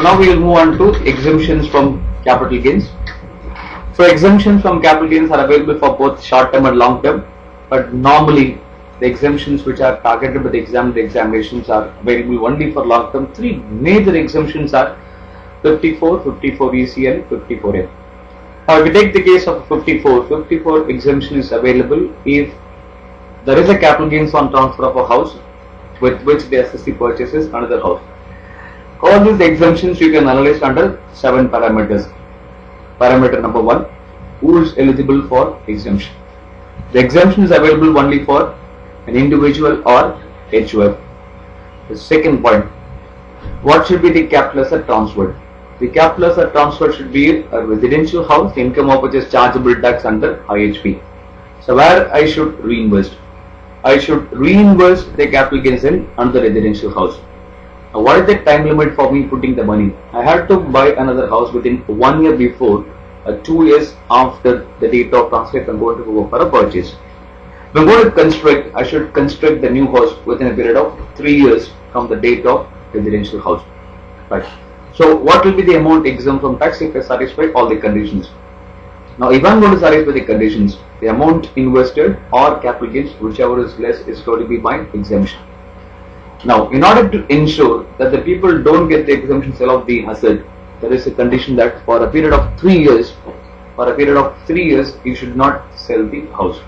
So now we will move on to exemptions from capital gains. So exemptions from capital gains are available for both short term and long term, but normally the exemptions which are targeted by the examinations are available only for long term. Three major exemptions are 54, 54EC and 54F. Now if we take the case of 54 exemption is available if there is a capital gains on transfer of a house with which the assessee purchases another house. All these exemptions you can analyze under 7 parameters. Parameter number 1, who is eligible for exemption? The exemption is available only for an individual or HUF. The second point, what should be the capital asset transferred? The capital asset transfer should be a residential house, income of which is chargeable tax under IHP. So where I should reinvest? I should reinvest the capital gains in another residential house. Now what is the time limit for me putting the money? I had to buy another house within 1 year before, 2 years after the date of transfer if I am going to go for a purchase. If I am going to construct, I should construct the new house within a period of 3 years from the date of residential house. Right. So what will be the amount exempt from tax if I satisfy all the conditions? Now if I am going to satisfy the conditions, the amount invested or capital gains, whichever is less, is going to be my exemption. Now in order to ensure that the people don't get the exemption sale of the asset, there is a condition that for a period of 3 years, you should not sell the house.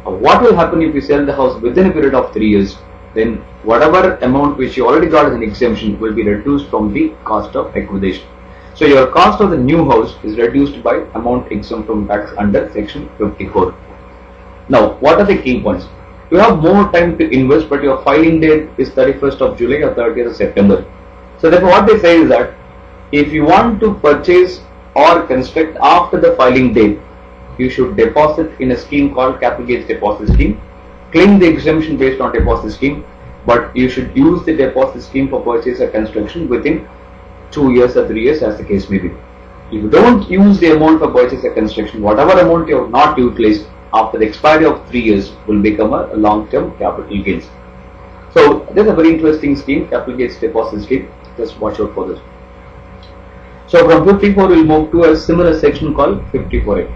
Now what will happen if you sell the house within a period of 3 years? Then whatever amount which you already got as an exemption will be reduced from the cost of acquisition. So your cost of the new house is reduced by amount exempt from tax under section 54. Now what are the key points? You have more time to invest, but your filing date is 31st of July or 30th of September. So therefore what they say is that if you want to purchase or construct after the filing date, you should deposit in a scheme called capital gains deposit scheme. Claim the exemption based on deposit scheme, but you should use the deposit scheme for purchase or construction within 2 years or 3 years as the case may be. If you don't use the amount for purchase or construction, whatever amount you have not utilized after the expiry of 3 years will become a long-term capital gains. So this is a very interesting scheme, capital gains deposit scheme. Just watch out for this. So from 54 we will move to a similar section called 54F.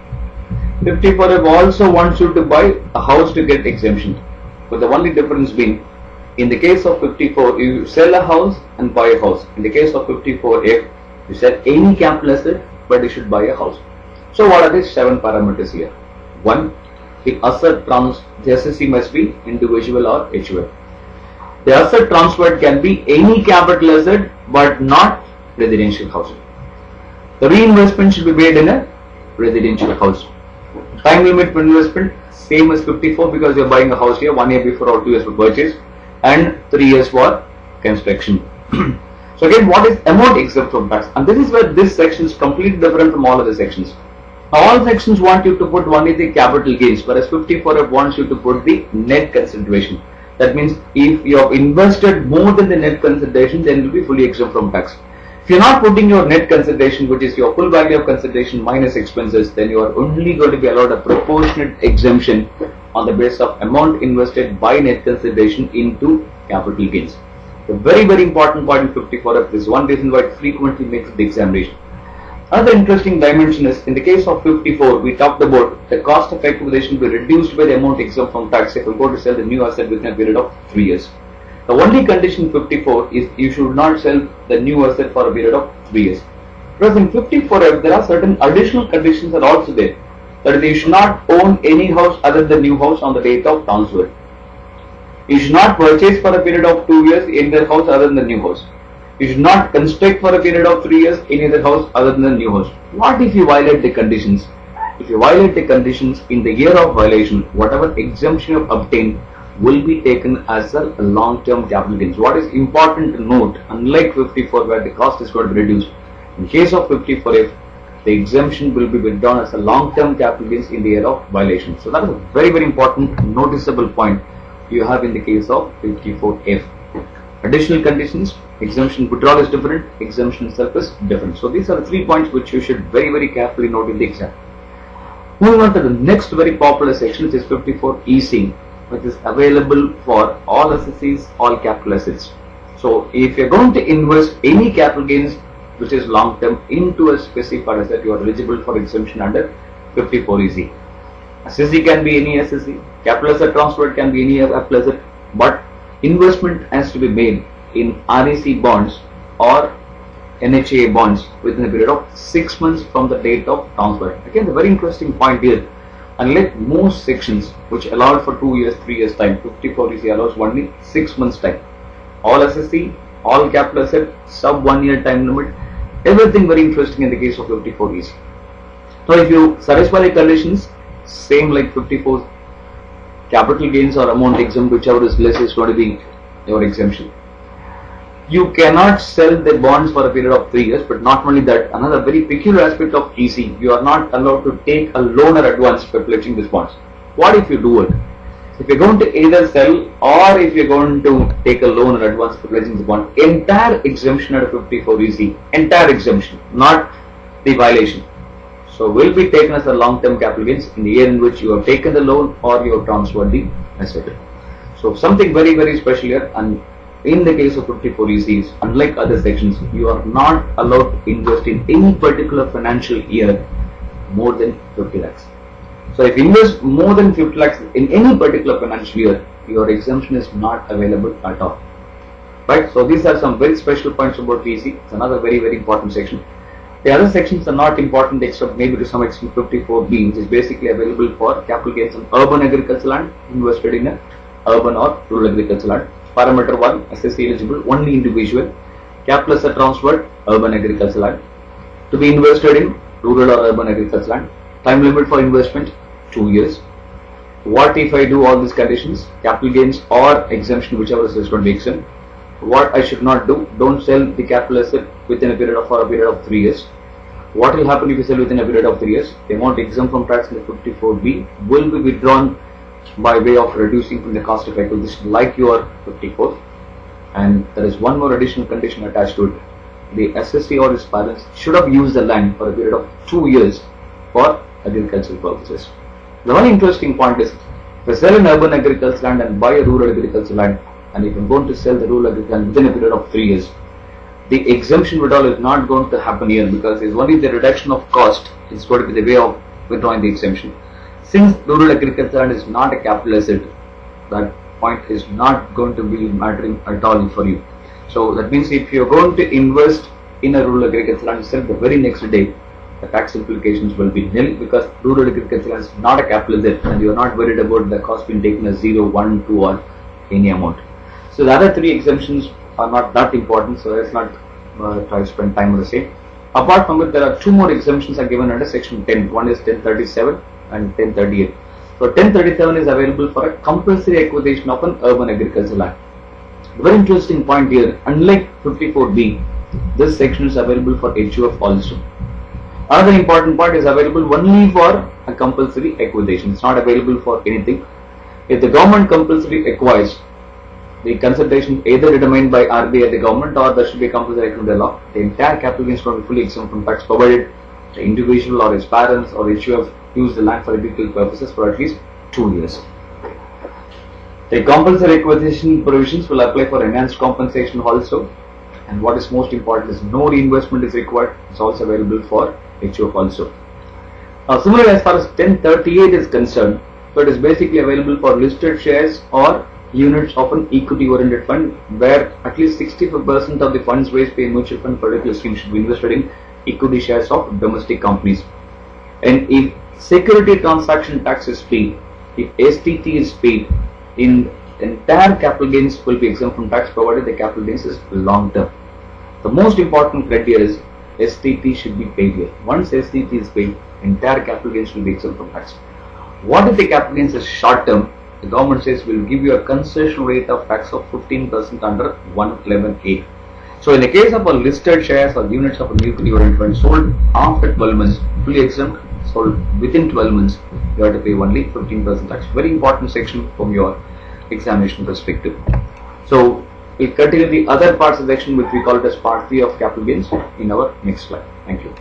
54F also wants you to buy a house to get exemption, but the only difference being, in the case of 54 you sell a house and buy a house. In the case of 54F you sell any capital asset but you should buy a house. So what are these 7 parameters here? 1. The assessee must be individual or HUF. The asset transferred can be any capital asset but not residential house. The reinvestment should be made in a residential house. Time limit for investment same as 54 because you are buying a house here 1 year before or 2 years for purchase and 3 years for construction. So again, what is amount exempt from tax? And this is where this section is completely different from all other sections. Now all sections want you to put only the capital gains, whereas 54F wants you to put the net consideration. That means if you have invested more than the net consideration, then it will be fully exempt from tax. If you are not putting your net consideration, which is your full value of consideration minus expenses, then you are only going to be allowed a proportionate exemption on the basis of amount invested by net consideration into capital gains. The very important point in 54F is one reason why it frequently makes the examination. Another interesting dimension is, in the case of 54, we talked about the cost of acquisition will be reduced by the amount exempt from tax if you go to sell the new asset within a period of 3 years. The only condition 54 is you should not sell the new asset for a period of 3 years. Whereas in 54F, there are certain additional conditions that are also there. That is, you should not own any house other than the new house on the date of transfer. You should not purchase for a period of 2 years any other house other than the new house. You should not construct for a period of 3 years any other house other than the new house. What if you violate the conditions? If you violate the conditions in the year of violation, whatever exemption you have obtained will be taken as a long-term capital gains. What is important to note, unlike 54 where the cost is going to be reduced, in case of 54F, the exemption will be withdrawn as a long-term capital gains in the year of violation. So that is a very important noticeable point you have in the case of 54F. Additional conditions, exemption withdrawal is different, exemption itself is different. So these are the 3 points which you should very carefully note in the exam. Moving on to the next very popular section, which is 54EC, which is available for all assessees, all capital assets. So if you are going to invest any capital gains which is long term into a specified asset, you are eligible for exemption under 54EC. SSC can be any SSC, capital asset transfer can be any capital asset, but investment has to be made in REC bonds or NHA bonds within a period of 6 months from the date of transfer. Again, the very interesting point here, unlike most sections which allowed for 2 years, 3 years time, 54EC allows only 6 months time. All SSC, all capital asset, sub 1 year time limit, everything very interesting in the case of 54EC. So if you satisfy the conditions, same like 54, capital gains or amount exempt, whichever is less is going to be your exemption. You cannot sell the bonds for a period of 3 years, but not only that, another very peculiar aspect of EC, you are not allowed to take a loan or advance for pledging these bonds. What if you do it? If you're going to either sell or if you're going to take a loan or advance for pledging the bond, entire exemption at 54EC, entire exemption, not the violation. So will be taken as a long-term capital gains in the year in which you have taken the loan or you have transferred the asset. So something very, very special here, and in the case of 54EC is unlike other sections, you are not allowed to invest in any particular financial year more than 50 lakhs. So if you invest more than 50 lakhs in any particular financial year, your exemption is not available at all. Right? So these are some very special points about EC. It's another very, very important section. The other sections are not important except maybe to some extent 54B, which is basically available for capital gains on urban agricultural land invested in a urban or rural agricultural land. Parameter 1, SSC eligible, only individual. Capital asset transferred, urban agricultural land. To be invested in rural or urban agricultural land. Time limit for investment, 2 years. What if I do all these conditions? Capital gains or exemption, whichever is going to be exempt. What I should not do, don't sell the capital asset within a period of 3 years. What will happen if you sell within a period of 3 years? The amount exempt from tax in the 54B will be withdrawn by way of reducing from the cost of acquisition like your 54. And there is one more additional condition attached to it. The SSC or its parents should have used the land for a period of 2 years for agricultural purposes. The one interesting point is, if you sell an urban agricultural land and buy a rural agricultural land, and if you're going to sell the rural agricultural land within a period of 3 years, the exemption withdrawal is not going to happen here because it's only the reduction of cost is going to be the way of withdrawing the exemption. Since rural agricultural land is not a capital asset, that point is not going to be mattering at all for you. So that means if you're going to invest in a rural agricultural land itself the very next day, the tax implications will be nil because rural agricultural land is not a capital asset and you are not worried about the cost being taken as 0, 1, 2 or any amount. So the other 3 exemptions are not that important, so let's not try to spend time on the same. Apart from it, there are 2 more exemptions are given under section 10. One is 1037 and 1038. So 1037 is available for a compulsory acquisition of an urban agricultural land. The very interesting point here, unlike 54B, this section is available for HUF also. Another important point is available only for a compulsory acquisition. It's not available for anything. If the government compulsory acquires, the consideration either determined by RBI or the government or there should be a compulsory action by law, the entire capital gains will be fully exempt from tax provided the individual or his parents or HUF use the land for agricultural purposes for at least 2 years. The compulsory acquisition provisions will apply for enhanced compensation also, and what is most important is no reinvestment is required. It's also available for HUF also. Now similarly, as far as 1038 is concerned, so it is basically available for listed shares or units of an equity oriented fund where at least 65% of the funds raised by a mutual fund particular scheme should be invested in equity shares of domestic companies. And if security transaction tax is paid, if STT is paid, in entire capital gains will be exempt from tax provided the capital gains is long term. The most important criteria is STT should be paid here. Once STT is paid, entire capital gains will be exempt from tax. What if the capital gains is short term? The government says we will give you a concession rate of tax of 15% under 111(8). So in the case of a listed shares or units of a equity oriented fund sold after 12 months, fully exempt, sold within 12 months, you have to pay only 15% tax. Very important section from your examination perspective. So we'll continue the other parts of the section which we call it as part 3 of capital gains in our next slide. Thank you.